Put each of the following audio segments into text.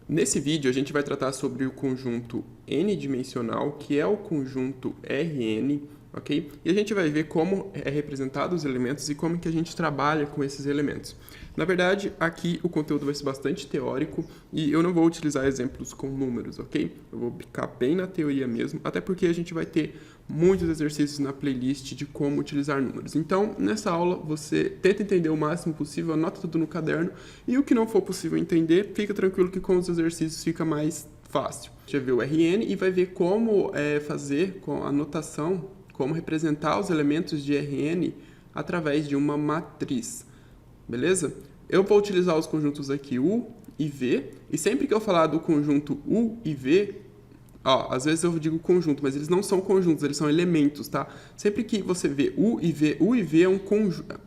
Nesse vídeo, a gente vai tratar sobre o conjunto n-dimensional, que é o conjunto Rn, ok? E a gente vai ver como é representado os elementos e como que a gente trabalha com esses elementos. Na verdade, aqui o conteúdo vai ser bastante teórico e eu não vou utilizar exemplos com números, ok? Eu vou ficar bem na teoria mesmo, até porque a gente vai ter muitos exercícios na playlist de como utilizar números. Então, nessa aula, você tenta entender o máximo possível, anota tudo no caderno e o que não for possível entender, fica tranquilo que com os exercícios fica mais fácil. Já viu o Rn e vai ver como fazer com a notação, como representar os elementos de Rn através de uma matriz. Beleza? Eu vou utilizar os conjuntos aqui U e V, e sempre que eu falar do conjunto U e V, às vezes eu digo conjunto, mas eles não são conjuntos, eles são elementos, tá? Sempre que você vê U e V é um conjunto.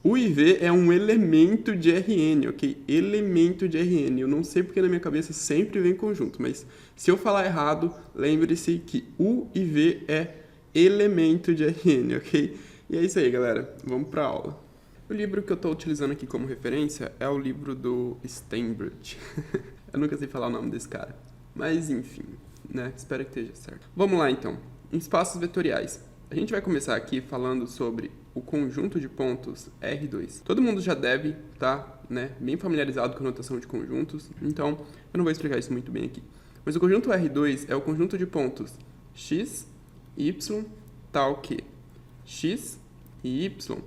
U e V é um elemento de Rn, ok? Elemento de Rn. Eu não sei porque na minha cabeça sempre vem conjunto, mas se eu falar errado, lembre-se que U e V é elemento de Rn, ok? E é isso aí, galera. Vamos para a aula. O livro que eu estou utilizando aqui como referência é o livro do Steinbrück. Eu nunca sei falar o nome desse cara. Mas, enfim, né? Espero que esteja certo. Vamos lá, então. Em espaços vetoriais. A gente vai começar aqui falando sobre o conjunto de pontos R2. Todo mundo já deve estar, bem familiarizado com a notação de conjuntos, então eu não vou explicar isso muito bem aqui. Mas o conjunto R2 é o conjunto de pontos x, y, tal que x e y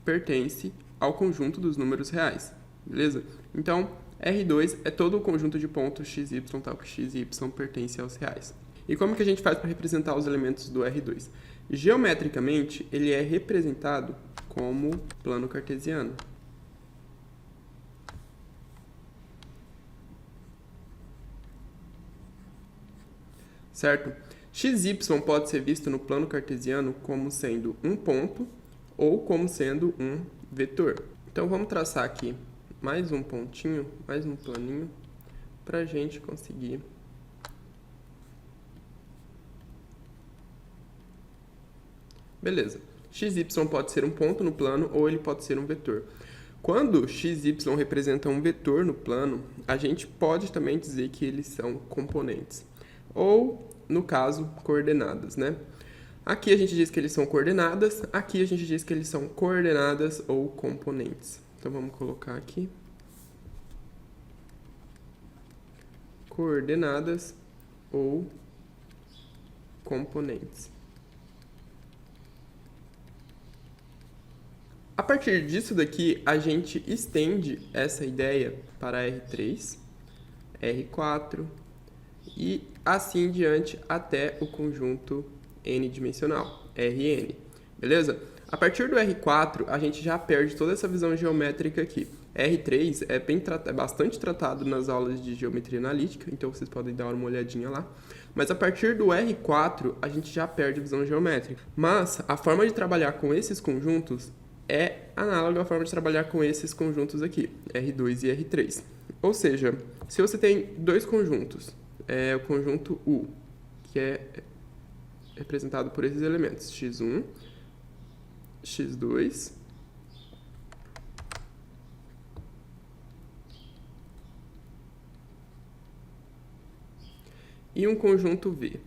pertence ao conjunto dos números reais, beleza? Então, R2 é todo o conjunto de pontos x, y, tal que x e y pertence aos reais. E como que a gente faz para representar os elementos do R2? Geometricamente, ele é representado como plano cartesiano. Certo? XY pode ser visto no plano cartesiano como sendo um ponto ou como sendo um vetor. Então, vamos traçar aqui mais um pontinho, mais um planinho, para a gente conseguir beleza. XY pode ser um ponto no plano ou ele pode ser um vetor. Quando XY representa um vetor no plano, a gente pode também dizer que eles são componentes. Ou, no caso, coordenadas, né? Aqui a gente diz que eles são coordenadas, aqui a gente diz que eles são coordenadas ou componentes. Então, vamos colocar aqui. Coordenadas ou componentes. A partir disso daqui, a gente estende essa ideia para R3, R4 e assim em diante até o conjunto n-dimensional, Rn, beleza? A partir do R4, a gente já perde toda essa visão geométrica aqui. R3 é bastante tratado nas aulas de geometria analítica, então vocês podem dar uma olhadinha lá. Mas a partir do R4, a gente já perde a visão geométrica. Mas a forma de trabalhar com esses conjuntos é análoga à forma de trabalhar com esses conjuntos aqui, R2 e R3. Ou seja, se você tem dois conjuntos, o conjunto U, que é representado por esses elementos, x1, x2, e um conjunto V.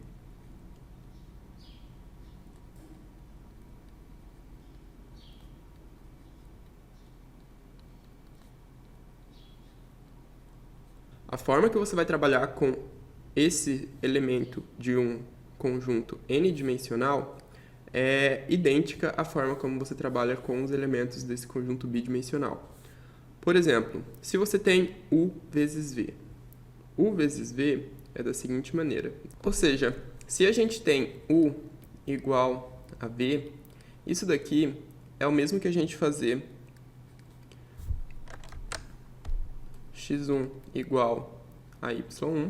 A forma que você vai trabalhar com esse elemento de um conjunto n-dimensional é idêntica à forma como você trabalha com os elementos desse conjunto bidimensional. Por exemplo, se você tem U vezes V. U vezes V é da seguinte maneira. Ou seja, se a gente tem U igual a V, isso daqui é o mesmo que a gente fazer x1 igual a y1,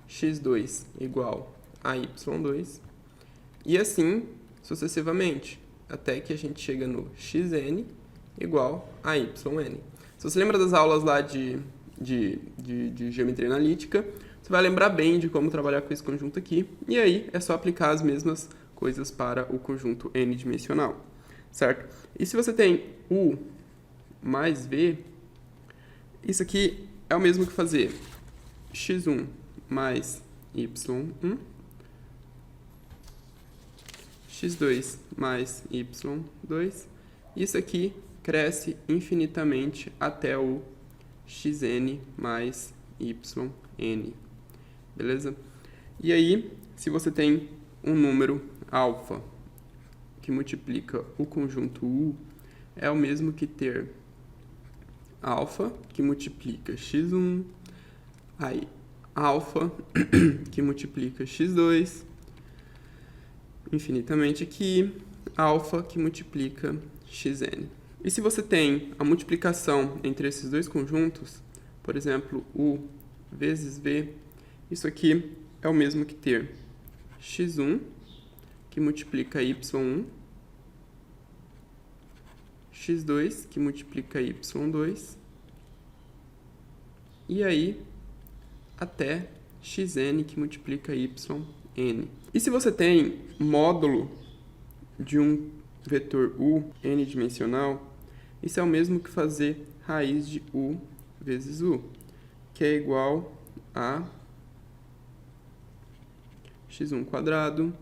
x2 igual a y2, e assim sucessivamente, até que a gente chega no xn igual a yn. Se você lembra das aulas lá de geometria analítica, você vai lembrar bem de como trabalhar com esse conjunto aqui, e aí é só aplicar as mesmas coisas para o conjunto n-dimensional, certo? E se você tem U mais V, isso aqui é o mesmo que fazer x1 mais y1, x2 mais y2. Isso aqui cresce infinitamente até o xn mais yn. Beleza? E aí, se você tem um número alfa que multiplica o conjunto U, é o mesmo que ter alfa que multiplica x1, aí alfa que multiplica x2, infinitamente aqui, alfa que multiplica xn. E se você tem a multiplicação entre esses dois conjuntos, por exemplo, U vezes V, isso aqui é o mesmo que ter x1 que multiplica y1, x2 que multiplica y2, e aí até xn que multiplica yn. E se você tem módulo de um vetor U n-dimensional, isso é o mesmo que fazer raiz de U vezes U, que é igual a x1 quadrado,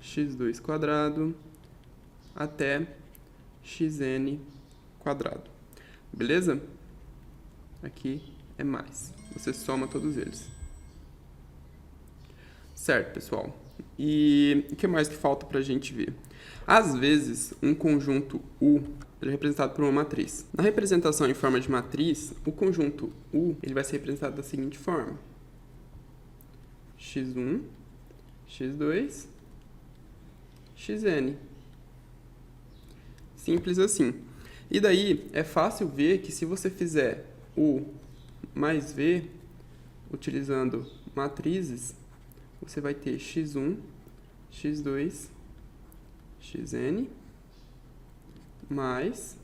x2 quadrado, até xn quadrado. Beleza? Aqui é mais. Você soma todos eles. Certo, pessoal? E o que mais que falta para a gente ver? Às vezes, um conjunto U ele é representado por uma matriz. Na representação em forma de matriz, o conjunto U ele vai ser representado da seguinte forma: x1, x2, xn. Simples assim. E daí, é fácil ver que se você fizer U mais V, utilizando matrizes, você vai ter x1, x2, xn, mais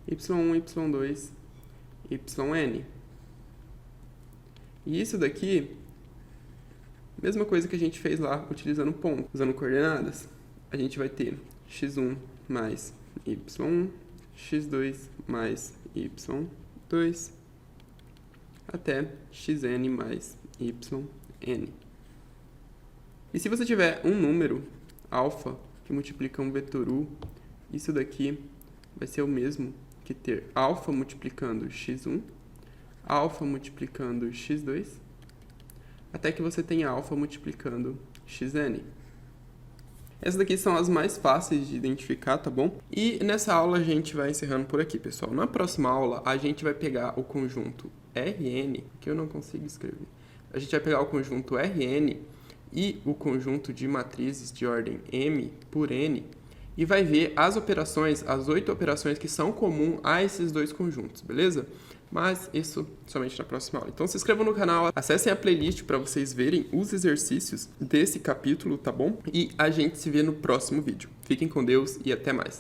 y1, y2, yn. E isso daqui, mesma coisa que a gente fez lá, utilizando ponto, usando coordenadas, a gente vai ter x1 mais y1, x2 mais y2, até xn mais yn. E se você tiver um número alfa que multiplica um vetor U, isso daqui vai ser o mesmo que ter alfa multiplicando x1, alfa multiplicando x2, até que você tenha alfa multiplicando xn. Essas daqui são as mais fáceis de identificar, tá bom? E nessa aula a gente vai encerrando por aqui, pessoal. Na próxima aula a gente vai pegar o conjunto Rn, que eu não consigo escrever. A gente vai pegar o conjunto Rn e o conjunto de matrizes de ordem M por N e vai ver as operações, as 8 operações que são comuns a esses dois conjuntos, beleza? Mas isso somente na próxima aula. Então se inscrevam no canal, acessem a playlist para vocês verem os exercícios desse capítulo, tá bom? E a gente se vê no próximo vídeo. Fiquem com Deus e até mais.